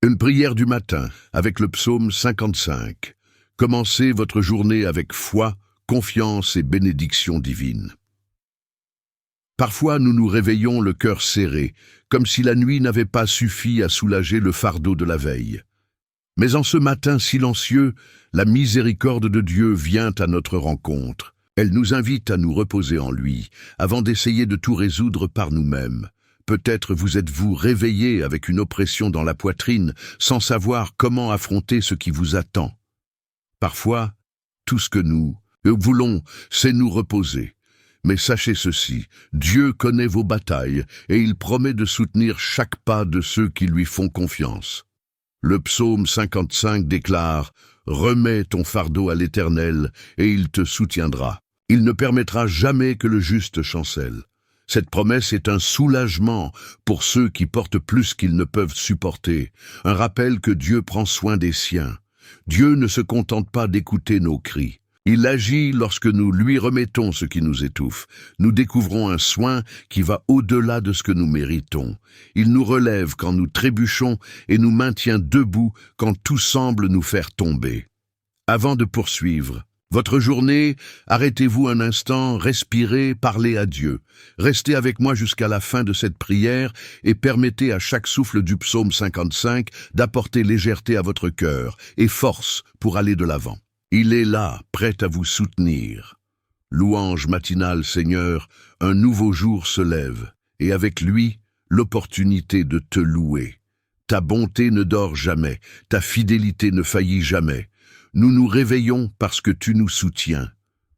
Une prière du matin avec le psaume 55. Commencez votre journée avec foi, confiance et bénédiction divine. Parfois nous nous réveillons le cœur serré, comme si la nuit n'avait pas suffi à soulager le fardeau de la veille. Mais en ce matin silencieux, la miséricorde de Dieu vient à notre rencontre. Elle nous invite à nous reposer en lui, avant d'essayer de tout résoudre par nous-mêmes. Peut-être vous êtes-vous réveillé avec une oppression dans la poitrine, sans savoir comment affronter ce qui vous attend. Parfois, tout ce que nous voulons, c'est nous reposer. Mais sachez ceci, Dieu connaît vos batailles et il promet de soutenir chaque pas de ceux qui lui font confiance. Le psaume 55 déclare « Remets ton fardeau à l'Éternel et il te soutiendra. Il ne permettra jamais que le juste chancelle. » Cette promesse est un soulagement pour ceux qui portent plus qu'ils ne peuvent supporter, un rappel que Dieu prend soin des siens. Dieu ne se contente pas d'écouter nos cris. Il agit lorsque nous lui remettons ce qui nous étouffe. Nous découvrons un soin qui va au-delà de ce que nous méritons. Il nous relève quand nous trébuchons et nous maintient debout quand tout semble nous faire tomber. Avant de poursuivre votre journée, arrêtez-vous un instant, respirez, parlez à Dieu. Restez avec moi jusqu'à la fin de cette prière et permettez à chaque souffle du psaume 55 d'apporter légèreté à votre cœur et force pour aller de l'avant. Il est là, prêt à vous soutenir. Louange matinale, Seigneur, un nouveau jour se lève, et avec lui, l'opportunité de te louer. Ta bonté ne dort jamais, ta fidélité ne faillit jamais. Nous nous réveillons parce que tu nous soutiens.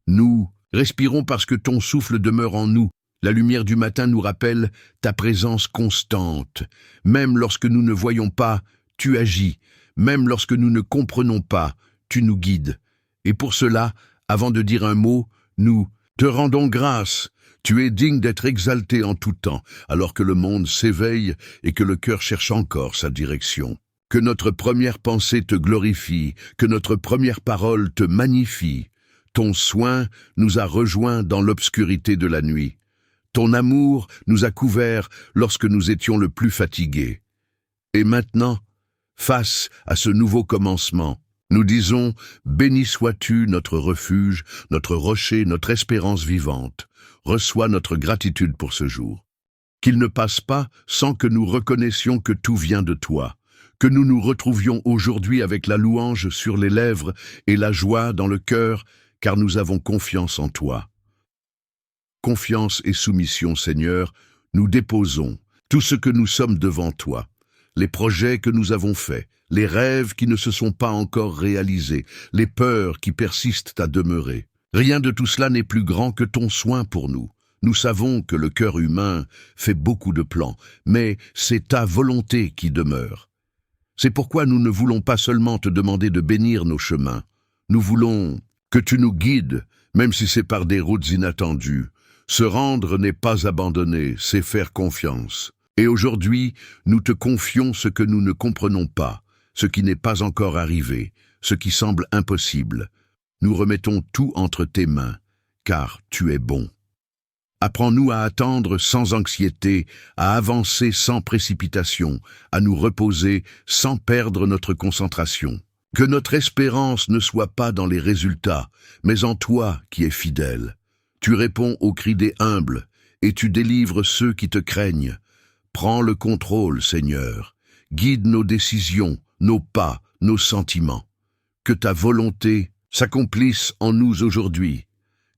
Nous respirons parce que ton souffle demeure en nous. La lumière du matin nous rappelle ta présence constante. Même lorsque nous ne voyons pas, tu agis. Même lorsque nous ne comprenons pas, tu nous guides. Et pour cela, avant de dire un mot, nous te rendons grâce. Tu es digne d'être exalté en tout temps, alors que le monde s'éveille et que le cœur cherche encore sa direction. Que notre première pensée te glorifie, que notre première parole te magnifie. Ton soin nous a rejoints dans l'obscurité de la nuit. Ton amour nous a couverts lorsque nous étions le plus fatigués. Et maintenant, face à ce nouveau commencement, nous disons « Béni sois-tu, notre refuge, notre rocher, notre espérance vivante. Reçois notre gratitude pour ce jour. Qu'il ne passe pas sans que nous reconnaissions que tout vient de toi. Que nous nous retrouvions aujourd'hui avec la louange sur les lèvres et la joie dans le cœur, car nous avons confiance en toi. Confiance et soumission, Seigneur, nous déposons tout ce que nous sommes devant toi, les projets que nous avons faits, les rêves qui ne se sont pas encore réalisés, les peurs qui persistent à demeurer. Rien de tout cela n'est plus grand que ton soin pour nous. Nous savons que le cœur humain fait beaucoup de plans, mais c'est ta volonté qui demeure. C'est pourquoi nous ne voulons pas seulement te demander de bénir nos chemins. Nous voulons que tu nous guides, même si c'est par des routes inattendues. Se rendre n'est pas abandonner, c'est faire confiance. Et aujourd'hui, nous te confions ce que nous ne comprenons pas, ce qui n'est pas encore arrivé, ce qui semble impossible. Nous remettons tout entre tes mains, car tu es bon. Apprends-nous à attendre sans anxiété, à avancer sans précipitation, à nous reposer sans perdre notre concentration. Que notre espérance ne soit pas dans les résultats, mais en toi qui es fidèle. Tu réponds aux cris des humbles, et tu délivres ceux qui te craignent. Prends le contrôle, Seigneur. Guide nos décisions, nos pas, nos sentiments. Que ta volonté s'accomplisse en nous aujourd'hui.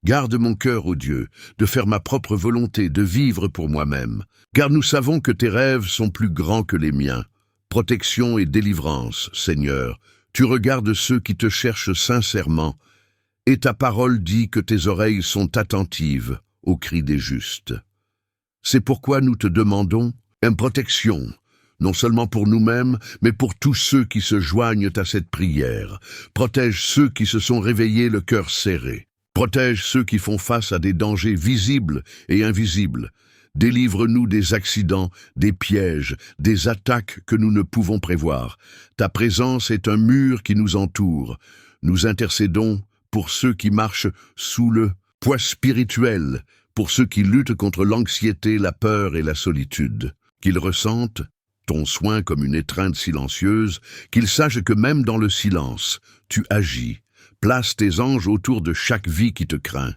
Garde mon cœur, ô Dieu, de faire ma propre volonté, de vivre pour moi-même, car nous savons que tes rêves sont plus grands que les miens. Protection et délivrance, Seigneur, tu regardes ceux qui te cherchent sincèrement, et ta parole dit que tes oreilles sont attentives aux cris des justes. C'est pourquoi nous te demandons une protection, non seulement pour nous-mêmes, mais pour tous ceux qui se joignent à cette prière. Protège ceux qui se sont réveillés le cœur serré. Protège ceux qui font face à des dangers visibles et invisibles. Délivre-nous des accidents, des pièges, des attaques que nous ne pouvons prévoir. Ta présence est un mur qui nous entoure. Nous intercédons pour ceux qui marchent sous le poids spirituel, pour ceux qui luttent contre l'anxiété, la peur et la solitude. Qu'ils ressentent ton soin comme une étreinte silencieuse, qu'ils sachent que même dans le silence, tu agis. Place tes anges autour de chaque vie qui te craint.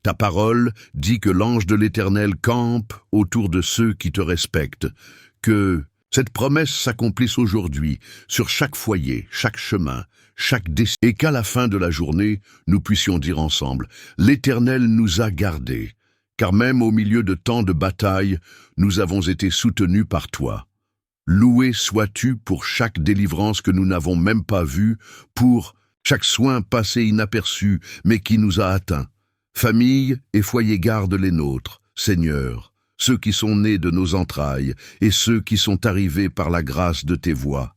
Ta parole dit que l'ange de l'Éternel campe autour de ceux qui te respectent. Que cette promesse s'accomplisse aujourd'hui, sur chaque foyer, chaque chemin, chaque décision, et qu'à la fin de la journée, nous puissions dire ensemble, l'Éternel nous a gardés, car même au milieu de tant de batailles, nous avons été soutenus par toi. Loué sois-tu pour chaque délivrance que nous n'avons même pas vue, pour chaque soin passé inaperçu, mais qui nous a atteints. Famille et foyer gardent les nôtres, Seigneur, ceux qui sont nés de nos entrailles et ceux qui sont arrivés par la grâce de tes voies.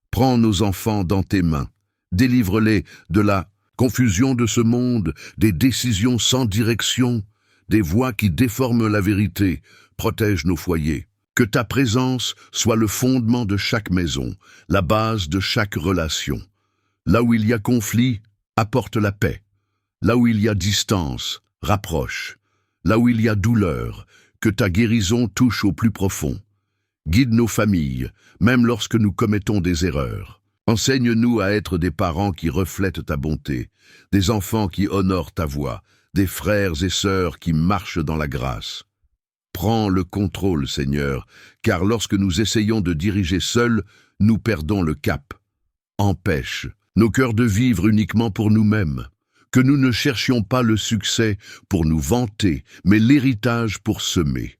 Prends nos enfants dans tes mains, délivre-les de la confusion de ce monde, des décisions sans direction, des voix qui déforment la vérité. Protège nos foyers. Que ta présence soit le fondement de chaque maison, la base de chaque relation. Là où il y a conflit, apporte la paix. Là où il y a distance, rapproche. Là où il y a douleur, que ta guérison touche au plus profond. Guide nos familles, même lorsque nous commettons des erreurs. Enseigne-nous à être des parents qui reflètent ta bonté, des enfants qui honorent ta voix, des frères et sœurs qui marchent dans la grâce. Prends le contrôle, Seigneur, car lorsque nous essayons de diriger seuls, nous perdons le cap. Empêche nos cœurs de vivre uniquement pour nous-mêmes, que nous ne cherchions pas le succès pour nous vanter, mais l'héritage pour semer.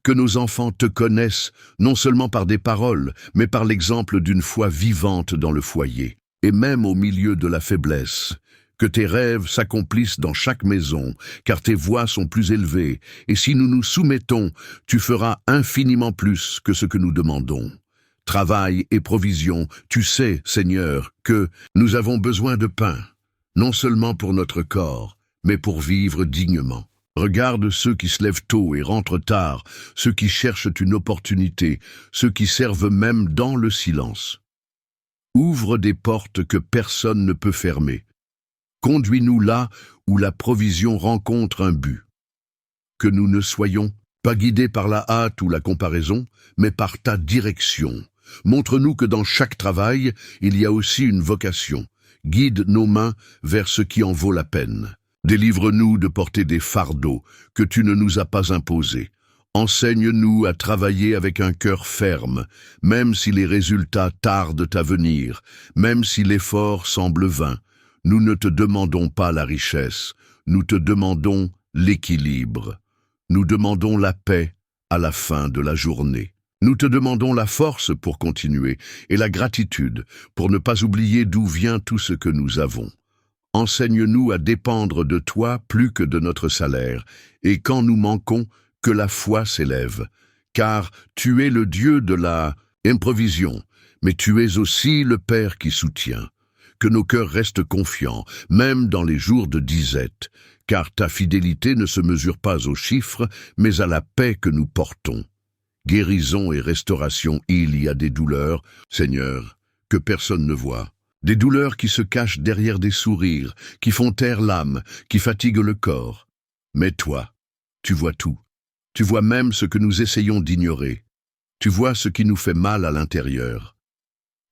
Que nos enfants te connaissent, non seulement par des paroles, mais par l'exemple d'une foi vivante dans le foyer, et même au milieu de la faiblesse. Que tes rêves s'accomplissent dans chaque maison, car tes voies sont plus élevées, et si nous nous soumettons, tu feras infiniment plus que ce que nous demandons. Travail et provision, tu sais, Seigneur, que nous avons besoin de pain, non seulement pour notre corps, mais pour vivre dignement. Regarde ceux qui se lèvent tôt et rentrent tard, ceux qui cherchent une opportunité, ceux qui servent même dans le silence. Ouvre des portes que personne ne peut fermer. Conduis-nous là où la provision rencontre un but. Que nous ne soyons pas guidés par la hâte ou la comparaison, mais par ta direction. Montre-nous que dans chaque travail, il y a aussi une vocation. Guide nos mains vers ce qui en vaut la peine. Délivre-nous de porter des fardeaux que tu ne nous as pas imposés. Enseigne-nous à travailler avec un cœur ferme, même si les résultats tardent à venir, même si l'effort semble vain. Nous ne te demandons pas la richesse, nous te demandons l'équilibre. Nous demandons la paix à la fin de la journée. Nous te demandons la force pour continuer et la gratitude pour ne pas oublier d'où vient tout ce que nous avons. Enseigne-nous à dépendre de toi plus que de notre salaire, et quand nous manquons, que la foi s'élève. Car tu es le Dieu de la improvision, mais tu es aussi le Père qui soutient. Que nos cœurs restent confiants, même dans les jours de disette, car ta fidélité ne se mesure pas aux chiffres, mais à la paix que nous portons. Guérison et restauration, il y a des douleurs, Seigneur, que personne ne voit. Des douleurs qui se cachent derrière des sourires, qui font taire l'âme, qui fatiguent le corps. Mais toi, tu vois tout. Tu vois même ce que nous essayons d'ignorer. Tu vois ce qui nous fait mal à l'intérieur.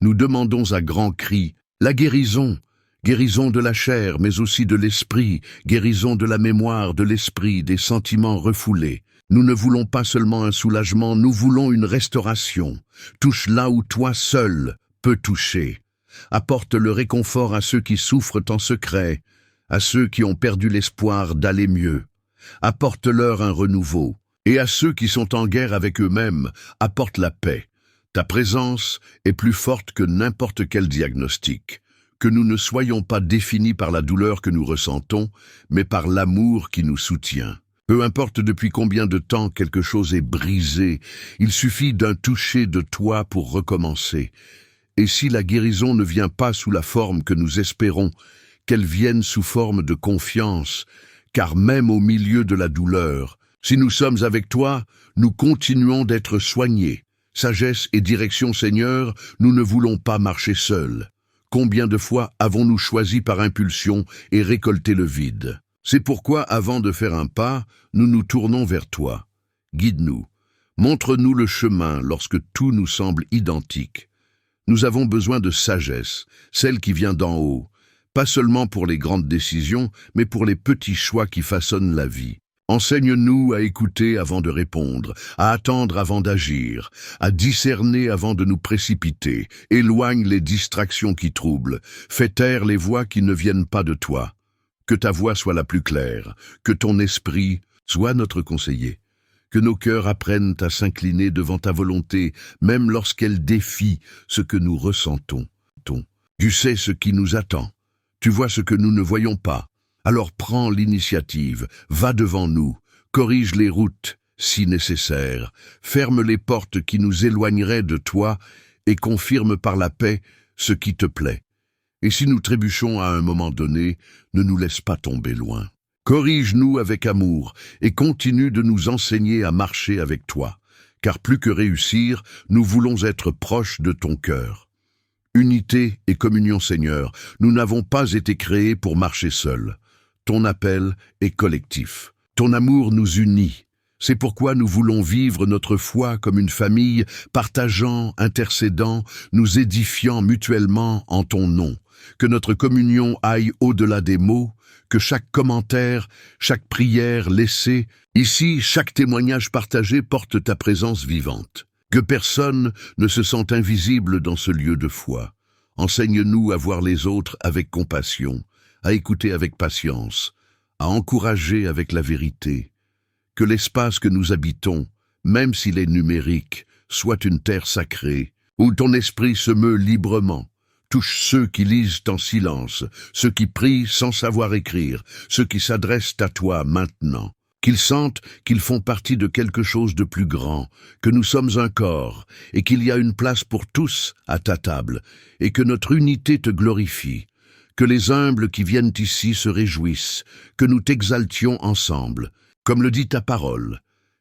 Nous demandons à grands cris la guérison, guérison de la chair, mais aussi de l'esprit, guérison de la mémoire, de l'esprit, des sentiments refoulés. Nous ne voulons pas seulement un soulagement, nous voulons une restauration. Touche là où toi seul peux toucher. Apporte le réconfort à ceux qui souffrent en secret, à ceux qui ont perdu l'espoir d'aller mieux. Apporte-leur un renouveau, et à ceux qui sont en guerre avec eux-mêmes, apporte la paix. Ta présence est plus forte que n'importe quel diagnostic. Que nous ne soyons pas définis par la douleur que nous ressentons, mais par l'amour qui nous soutient. Peu importe depuis combien de temps quelque chose est brisé, il suffit d'un toucher de toi pour recommencer. Et si la guérison ne vient pas sous la forme que nous espérons, qu'elle vienne sous forme de confiance, car même au milieu de la douleur, si nous sommes avec toi, nous continuons d'être soignés. Sagesse et direction, Seigneur, nous ne voulons pas marcher seuls. Combien de fois avons-nous choisi par impulsion et récolté le vide? C'est pourquoi, avant de faire un pas, nous nous tournons vers toi. Guide-nous. Montre-nous le chemin lorsque tout nous semble identique. Nous avons besoin de sagesse, celle qui vient d'en haut, pas seulement pour les grandes décisions, mais pour les petits choix qui façonnent la vie. Enseigne-nous à écouter avant de répondre, à attendre avant d'agir, à discerner avant de nous précipiter. Éloigne les distractions qui troublent, fais taire les voix qui ne viennent pas de toi. Que ta voix soit la plus claire, que ton esprit soit notre conseiller. Que nos cœurs apprennent à s'incliner devant ta volonté, même lorsqu'elle défie ce que nous ressentons. Tu sais ce qui nous attend, tu vois ce que nous ne voyons pas. Alors prends l'initiative, va devant nous, corrige les routes si nécessaire, ferme les portes qui nous éloigneraient de toi et confirme par la paix ce qui te plaît. Et si nous trébuchons à un moment donné, ne nous laisse pas tomber loin. Corrige-nous avec amour et continue de nous enseigner à marcher avec toi, car plus que réussir, nous voulons être proches de ton cœur. Unité et communion, Seigneur, nous n'avons pas été créés pour marcher seuls. Ton appel est collectif. Ton amour nous unit. C'est pourquoi nous voulons vivre notre foi comme une famille, partageant, intercédant, nous édifiant mutuellement en ton nom. Que notre communion aille au-delà des mots, que chaque commentaire, chaque prière laissée, ici, chaque témoignage partagé porte ta présence vivante. Que personne ne se sente invisible dans ce lieu de foi. Enseigne-nous à voir les autres avec compassion, à écouter avec patience, à encourager avec la vérité. Que l'espace que nous habitons, même s'il est numérique, soit une terre sacrée, où ton esprit se meut librement, touche ceux qui lisent en silence, ceux qui prient sans savoir écrire, ceux qui s'adressent à toi maintenant. Qu'ils sentent qu'ils font partie de quelque chose de plus grand, que nous sommes un corps, et qu'il y a une place pour tous à ta table, et que notre unité te glorifie. Que les humbles qui viennent ici se réjouissent, que nous t'exaltions ensemble, comme le dit ta parole,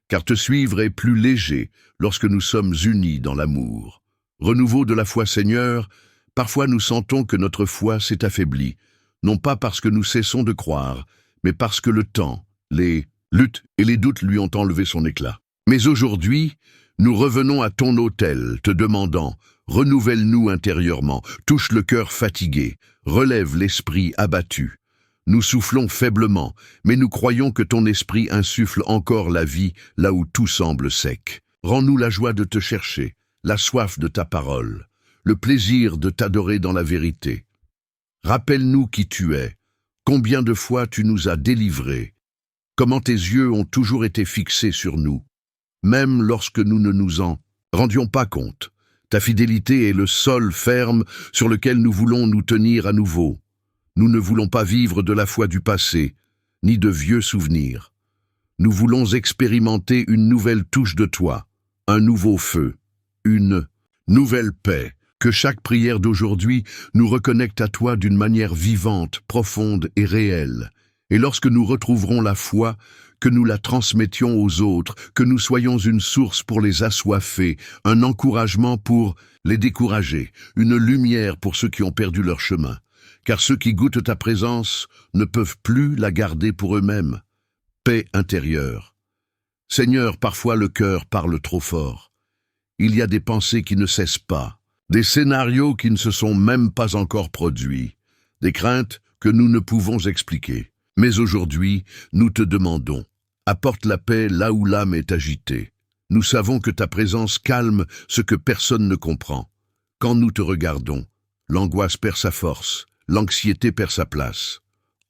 car te suivre est plus léger lorsque nous sommes unis dans l'amour. Renouveau de la foi, Seigneur, parfois nous sentons que notre foi s'est affaiblie, non pas parce que nous cessons de croire, mais parce que le temps, les luttes et les doutes lui ont enlevé son éclat. Mais aujourd'hui, nous revenons à ton autel, te demandant, renouvelle-nous intérieurement, touche le cœur fatigué, relève l'esprit abattu. Nous soufflons faiblement, mais nous croyons que ton esprit insuffle encore la vie là où tout semble sec. Rends-nous la joie de te chercher, la soif de ta parole, le plaisir de t'adorer dans la vérité. Rappelle-nous qui tu es, combien de fois tu nous as délivrés, comment tes yeux ont toujours été fixés sur nous, même lorsque nous ne nous en rendions pas compte. Ta fidélité est le sol ferme sur lequel nous voulons nous tenir à nouveau. Nous ne voulons pas vivre de la foi du passé, ni de vieux souvenirs. Nous voulons expérimenter une nouvelle touche de toi, un nouveau feu, une nouvelle paix. Que chaque prière d'aujourd'hui nous reconnecte à toi d'une manière vivante, profonde et réelle. Et lorsque nous retrouverons la foi, que nous la transmettions aux autres, que nous soyons une source pour les assoiffés, un encouragement pour les décourager, une lumière pour ceux qui ont perdu leur chemin. Car ceux qui goûtent ta présence ne peuvent plus la garder pour eux-mêmes. Paix intérieure. Seigneur, parfois le cœur parle trop fort. Il y a des pensées qui ne cessent pas, des scénarios qui ne se sont même pas encore produits, des craintes que nous ne pouvons expliquer. Mais aujourd'hui, nous te demandons, apporte la paix là où l'âme est agitée. Nous savons que ta présence calme ce que personne ne comprend. Quand nous te regardons, l'angoisse perd sa force, l'anxiété perd sa place.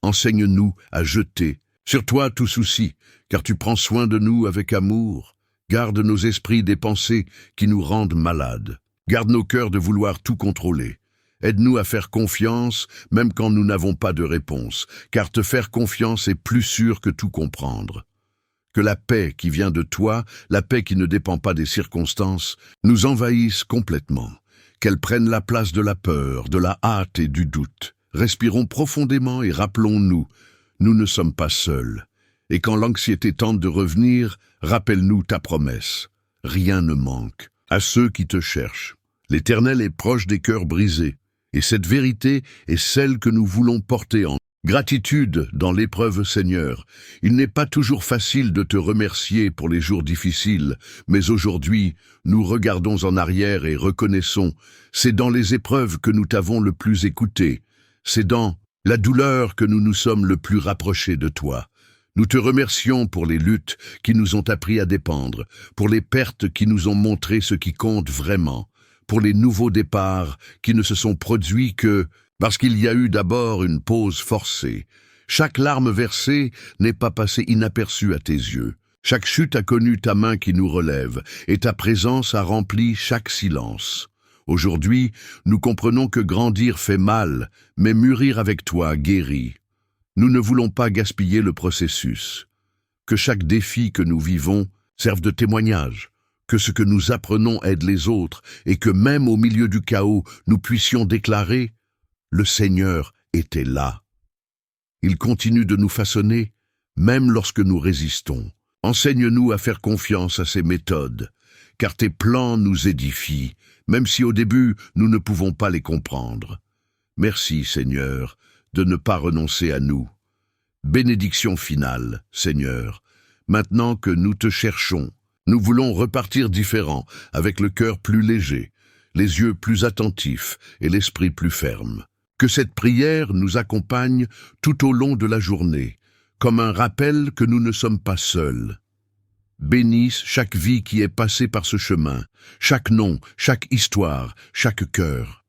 Enseigne-nous à jeter sur toi tout souci, car tu prends soin de nous avec amour. Garde nos esprits des pensées qui nous rendent malades. Garde nos cœurs de vouloir tout contrôler. Aide-nous à faire confiance, même quand nous n'avons pas de réponse, car te faire confiance est plus sûr que tout comprendre. Que la paix qui vient de toi, la paix qui ne dépend pas des circonstances, nous envahisse complètement. Qu'elle prenne la place de la peur, de la hâte et du doute. Respirons profondément et rappelons-nous, nous ne sommes pas seuls. Et quand l'anxiété tente de revenir, rappelle-nous ta promesse. Rien ne manque à ceux qui te cherchent. L'Éternel est proche des cœurs brisés. Et cette vérité est celle que nous voulons porter en Gratitude dans l'épreuve, Seigneur. Il n'est pas toujours facile de te remercier pour les jours difficiles, mais aujourd'hui, nous regardons en arrière et reconnaissons, c'est dans les épreuves que nous t'avons le plus écouté. C'est dans la douleur que nous nous sommes le plus rapprochés de toi. Nous te remercions pour les luttes qui nous ont appris à dépendre, pour les pertes qui nous ont montré ce qui compte vraiment, pour les nouveaux départs qui ne se sont produits que parce qu'il y a eu d'abord une pause forcée. Chaque larme versée n'est pas passée inaperçue à tes yeux. Chaque chute a connu ta main qui nous relève, et ta présence a rempli chaque silence. Aujourd'hui, nous comprenons que grandir fait mal, mais mûrir avec toi guérit. Nous ne voulons pas gaspiller le processus. Que chaque défi que nous vivons serve de témoignage, que ce que nous apprenons aide les autres, et que même au milieu du chaos, nous puissions déclarer « Le Seigneur était là ». Il continue de nous façonner, même lorsque nous résistons. Enseigne-nous à faire confiance à ses méthodes, car tes plans nous édifient, même si au début nous ne pouvons pas les comprendre. Merci, Seigneur, de ne pas renoncer à nous. Bénédiction finale, Seigneur. Maintenant que nous te cherchons, nous voulons repartir différents, avec le cœur plus léger, les yeux plus attentifs et l'esprit plus ferme. Que cette prière nous accompagne tout au long de la journée, comme un rappel que nous ne sommes pas seuls. Bénisse chaque vie qui est passée par ce chemin, chaque nom, chaque histoire, chaque cœur.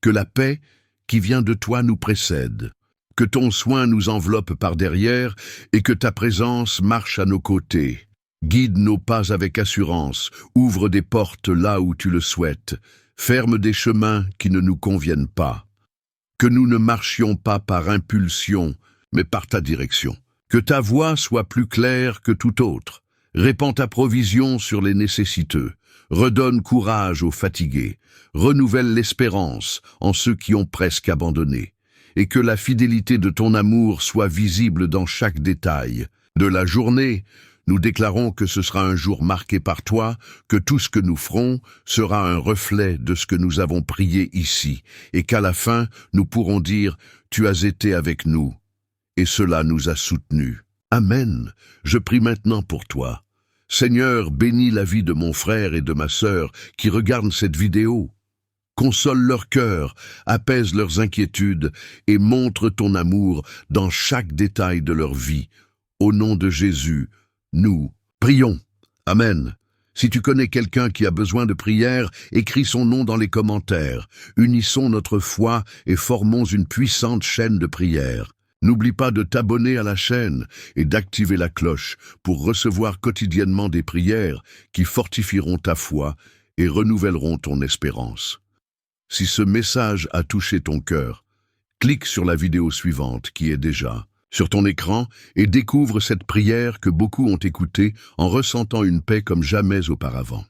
Que la paix qui vient de toi nous précède, que ton soin nous enveloppe par derrière et que ta présence marche à nos côtés. Guide nos pas avec assurance, ouvre des portes là où tu le souhaites, ferme des chemins qui ne nous conviennent pas. Que nous ne marchions pas par impulsion, mais par ta direction. Que ta voix soit plus claire que toute autre. Répands ta provision sur les nécessiteux. Redonne courage aux fatigués. Renouvelle l'espérance en ceux qui ont presque abandonné. Et que la fidélité de ton amour soit visible dans chaque détail. De la journée, nous déclarons que ce sera un jour marqué par toi, que tout ce que nous ferons sera un reflet de ce que nous avons prié ici, et qu'à la fin, nous pourrons dire « Tu as été avec nous », et cela nous a soutenus. Amen. Je prie maintenant pour toi. Seigneur, bénis la vie de mon frère et de ma sœur qui regardent cette vidéo. Console leur cœur, apaise leurs inquiétudes et montre ton amour dans chaque détail de leur vie. Au nom de Jésus, nous prions. Amen. Si tu connais quelqu'un qui a besoin de prière, écris son nom dans les commentaires. Unissons notre foi et formons une puissante chaîne de prière. N'oublie pas de t'abonner à la chaîne et d'activer la cloche pour recevoir quotidiennement des prières qui fortifieront ta foi et renouvelleront ton espérance. Si ce message a touché ton cœur, clique sur la vidéo suivante qui est déjà sur ton écran et découvre cette prière que beaucoup ont écoutée en ressentant une paix comme jamais auparavant.